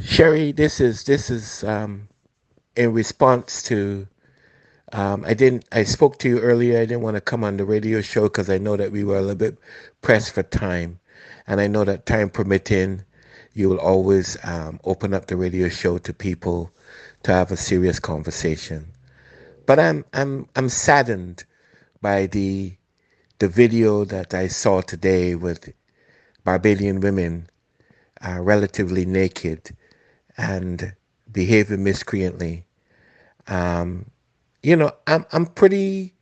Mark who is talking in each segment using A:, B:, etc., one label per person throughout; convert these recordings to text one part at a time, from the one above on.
A: Sherry, this is in response to I spoke to you earlier. I didn't want to come on the radio show because I know that we were a little bit pressed for time, and I know that time permitting, you will always open up the radio show to people to have a serious conversation. But I'm saddened by the video that I saw today with Barbadian women relatively naked and behaving miscreantly. Um, I'm pretty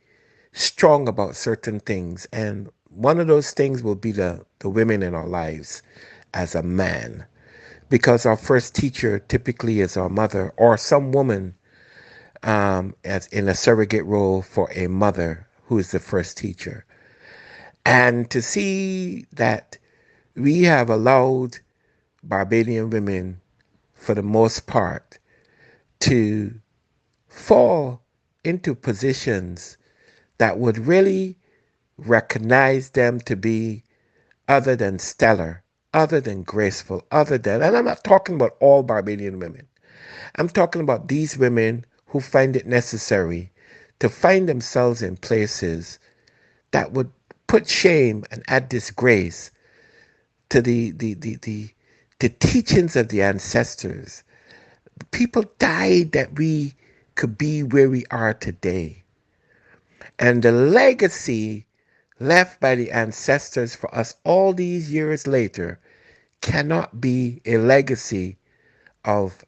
A: strong about certain things, and one of those things will be the women in our lives as a man, because our first teacher typically is our mother or some woman as in a surrogate role for a mother who is the first teacher. And to see that we have allowed Barbadian women, for the most part, to fall into positions that would really recognize them to be other than stellar, other than graceful, other than, and I'm not talking about all Barbadian women. I'm talking about these women who find it necessary to find themselves in places that would put shame and add disgrace to the teachings of the ancestors. People died that we could be where we are today. And the legacy left by the ancestors for us all these years later cannot be a legacy of,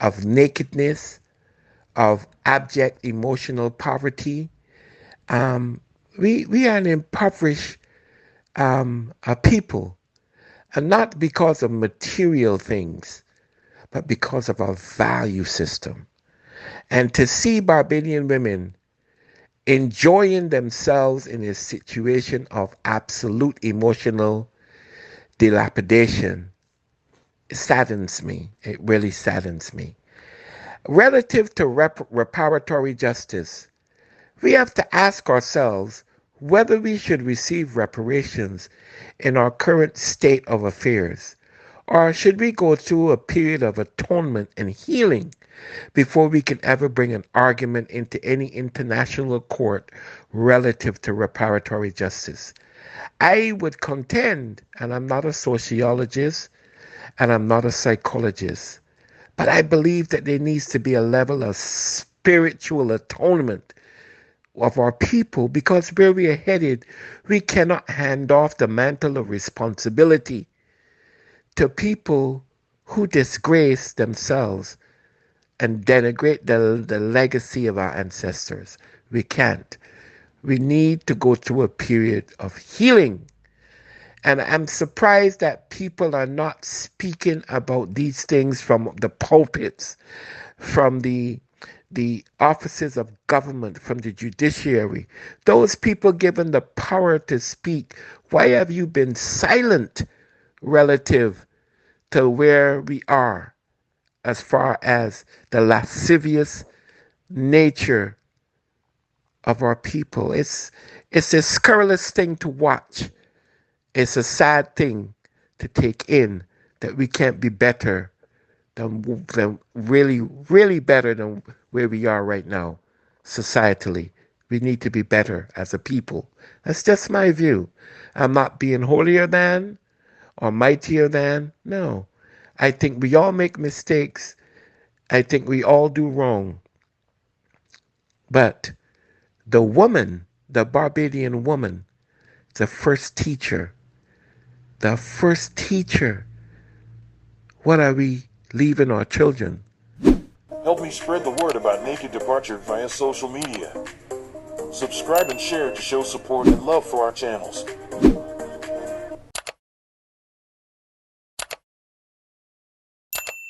A: of nakedness, of abject emotional poverty. Um, we are an impoverished a people, and not because of material things, but because of our value system. And to see Barbadian women enjoying themselves in a situation of absolute emotional dilapidation saddens me. It really saddens me. Relative to reparatory justice, we have to ask ourselves whether we should receive reparations in our current state of affairs, or should we go through a period of atonement and healing before we can ever bring an argument into any international court relative to reparatory justice. I would contend, and I'm not a sociologist and I'm not a psychologist, but I believe that there needs to be a level of spiritual atonement of our people, because where we are headed, we cannot hand off the mantle of responsibility to people who disgrace themselves and denigrate the legacy of our ancestors. We can't. We need to go through a period of healing. And I'm surprised that people are not speaking about these things from the pulpits, from the offices of government, from the judiciary. Those people given the power to speak, why have you been silent relative to where we are as far as the lascivious nature of our people? It's a scurrilous thing to watch. It's a sad thing to take in, that we can't be better than really, really better than where we are right now societally. We need to be better as a people. That's just my view. I'm not being holier than or mightier than. No. I think we all make mistakes. I think we all do wrong. But the woman, the Barbadian woman, the first teacher, the first teacher, what are we leaving our children?
B: Help me spread the word about Naked Departure via social media. Subscribe and share to show support and love for our channels.